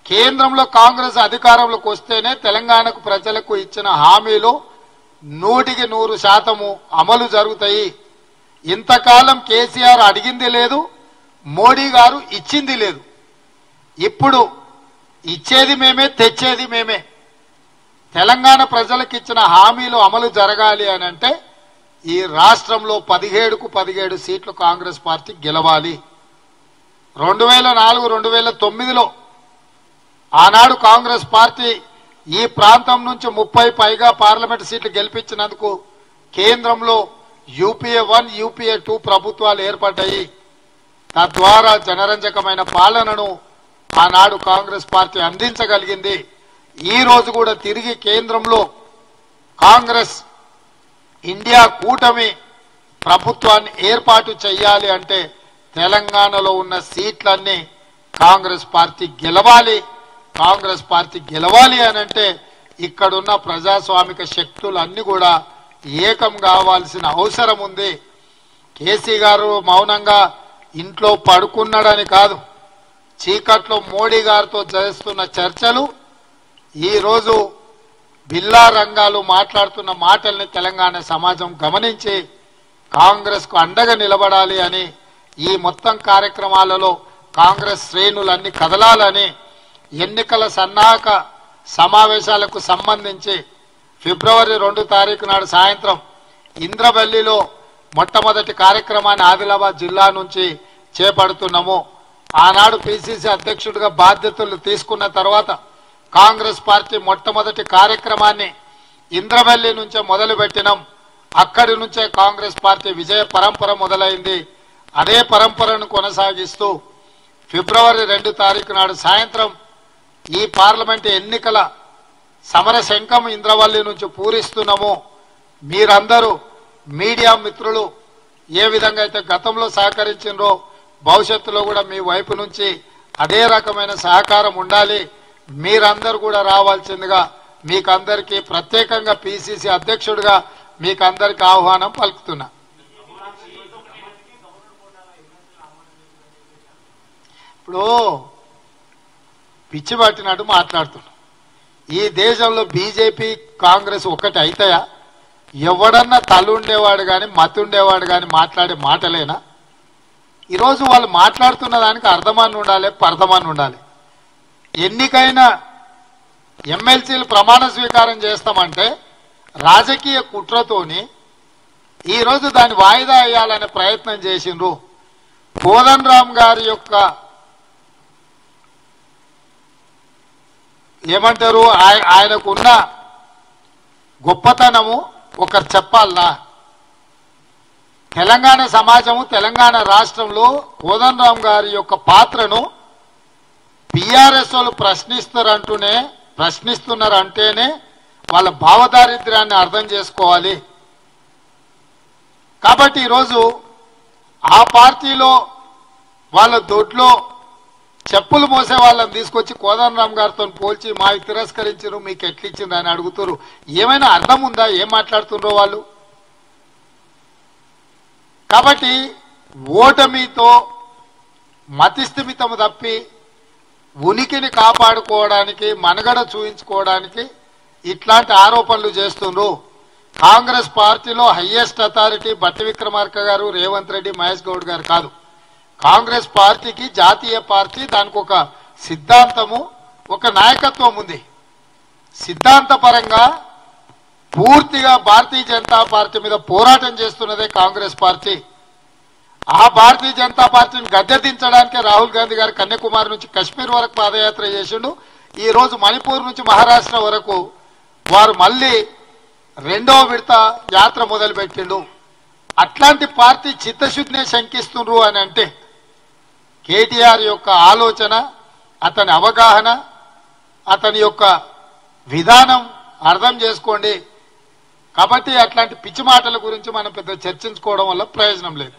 కేంద్రంలో కాంగ్రెస్ అధికారంలోకి వస్తేనే తెలంగాణకు ప్రజలకు ఇచ్చిన హామీలు 100% అమలు జరుగుతాయి. ఇంతకాలం కేసీఆర్ అడిగింది లేదు, మోడీ గారు ఇచ్చింది లేదు. ఇప్పుడు ఇచ్చేది మేమే, తెచ్చేది మేమే. తెలంగాణ ప్రజలకు ఇచ్చిన హామీలు అమలు జరగాలి అని అంటే ఈ రాష్ట్రంలో 17కు 17 సీట్లు కాంగ్రెస్ పార్టీ గెలవాలి. 2004, 2009లో ఆనాడు కాంగ్రెస్ పార్టీ ఈ ప్రాంతం నుంచి 30 పైగా పార్లమెంట్ సీట్లు గెలిపించినందుకు కేంద్రంలో యూపీఏ 1, యూపీఏ 2 ప్రభుత్వాలు ఏర్పడ్డాయి. తద్వారా జనరంజకమైన పాలనను ఆనాడు కాంగ్రెస్ పార్టీ అందించగలిగింది. ఈ రోజు కూడా తిరిగి కేంద్రంలో కాంగ్రెస్ ఇండియా కూటమి ప్రభుత్వాన్ని ఏర్పాటు చేయాలి అంటే తెలంగాణలో ఉన్న సీట్లన్నీ కాంగ్రెస్ పార్టీ గెలవాలి. కాంగ్రెస్ పార్టీ గెలవాలి అని అంటే ఇక్కడున్న ప్రజాస్వామిక శక్తులన్నీ కూడా ఏకం కావాల్సిన అవసరం ఉంది. కేసీ గారు మౌనంగా ఇంట్లో పడుకున్నాడని కాదు, చీకట్లో మోడీ గారితో చేస్తున్న చర్చలు ఈరోజు బిల్లా రంగాలు మాట్లాడుతున్న మాటల్ని తెలంగాణ సమాజం గమనించి కాంగ్రెస్కు అండగా నిలబడాలి అని ఈ మొత్తం కార్యక్రమాలలో కాంగ్రెస్ శ్రేణులన్నీ కదలాలని ఎన్నికల సన్నాహక సమావేశాలకు సంబంధించి ఫిబ్రవరి 2 తారీఖు నాడు సాయంత్రం ఇంద్రవెల్లిలో మొట్టమొదటి కార్యక్రమాన్ని ఆదిలాబాద్ జిల్లా నుంచి చేపడుతున్నాము. ఆనాడు పిసిసి అధ్యక్షుడిగా బాధ్యతలు తీసుకున్న తర్వాత కాంగ్రెస్ పార్టీ మొట్టమొదటి కార్యక్రమాన్ని ఇంద్రవెల్లి నుంచే మొదలుపెట్టినాం. అక్కడి నుంచే కాంగ్రెస్ పార్టీ విజయ పరంపర మొదలైంది. అదే పరంపరను కొనసాగిస్తూ ఫిబ్రవరి 2 తారీఖు నాడు సాయంత్రం ఈ పార్లమెంటు ఎన్నికల సమర శంఖం ఇంద్రవల్లి నుంచి పూరిస్తున్నాము. మీరందరూ మీడియా మిత్రులు ఏ విధంగా అయితే గతంలో సహకరించినరో భవిష్యత్తులో కూడా మీ వైపు నుంచి అదే రకమైన సహకారం ఉండాలి. మీరందరూ కూడా రావాల్సిందిగా మీకందరికీ ప్రత్యేకంగా పిసిసి అధ్యక్షుడిగా మీకందరికీ ఆహ్వానం పలుకుతున్నా. ఇప్పుడు పిచ్చి పట్టినట్టు మాట్లాడుతున్నా. ఈ దేశంలో బీజేపీ కాంగ్రెస్ ఒకటి అయితాయా? ఎవడన్నా తలుండేవాడు కానీ మతుండేవాడు కానీ మాట్లాడే మాటలేనా? ఈరోజు వాళ్ళు మాట్లాడుతున్న దానికి అర్థమని ఉండాలి, పర్థమని ఉండాలి. ఎన్నికైన ఎమ్మెల్సీలు ప్రమాణ స్వీకారం చేస్తామంటే రాజకీయ కుట్రతోని ఈరోజు దాన్ని వాయిదా వేయాలనే ప్రయత్నం చేసిండ్రు. కోదండరామ్ గారి యొక్క ఏమంటారు, ఆయనకున్న గొప్పతనము ఒకరు చెప్పాలనా? తెలంగాణ సమాజము తెలంగాణ రాష్ట్రంలో కోదండరామ్ గారి యొక్క పాత్రను టీఆర్ఎస్ వాళ్ళు ప్రశ్నిస్తున్నారంటేనే వాళ్ళ భావదారిద్ర్యాన్ని అర్థం చేసుకోవాలి. కాబట్టి ఈరోజు ఆ పార్టీలో వాళ్ళ దొడ్లో చెప్పులు మోసే వాళ్ళని తీసుకొచ్చి కోదండరామ్ గారితో పోల్చి మావి తిరస్కరించారు, మీకు ఎట్లిచ్చింది అని అడుగుతారు. ఏమైనా అర్థం ఉందా ఏం మాట్లాడుతుండ్రో వాళ్ళు? కాబట్టి ఓటమితో మతిస్థిమితము తప్పి ఉనికిని కాపాడుకోవడానికి మనుగడ చూయించుకోవడానికి ఇట్లాంటి ఆరోపణలు చేస్తుండ్రు. కాంగ్రెస్ పార్టీలో హైయెస్ట్ అథారిటీ బట్టి విక్రమార్క గారు, రేవంత్ రెడ్డి, మహేష్ గౌడ్ గారు కాదు. కాంగ్రెస్ పార్టీకి జాతీయ పార్టీ, దానికి ఒక సిద్ధాంతము, ఒక నాయకత్వం ఉంది. సిద్ధాంతపరంగా పూర్తిగా భారతీయ జనతా పార్టీ మీద పోరాటం చేస్తున్నదే కాంగ్రెస్ పార్టీ. ఆ భారతీయ జనతా పార్టీని గద్దెదించడానికే రాహుల్ గాంధీ గారు కన్యాకుమారి నుంచి కశ్మీర్ వరకు పాదయాత్ర చేసిండు. ఈ రోజు మణిపూర్ నుంచి మహారాష్ట్ర వరకు వారు మళ్ళీ 2వ విడత యాత్ర మొదలుపెట్టిండు. అట్లాంటి పార్టీ చిత్తశుద్ధినే శంకిస్తుండ్రు అని అంటే కేటీఆర్ యొక్క ఆలోచన, అతని అవగాహన, అతని యొక్క విధానం అర్థం చేసుకోండి. కాబట్టి అట్లాంటి పిచ్చి మాటల గురించి మనం పెద్ద చర్చించుకోవడం వల్ల ప్రయోజనం లేదు.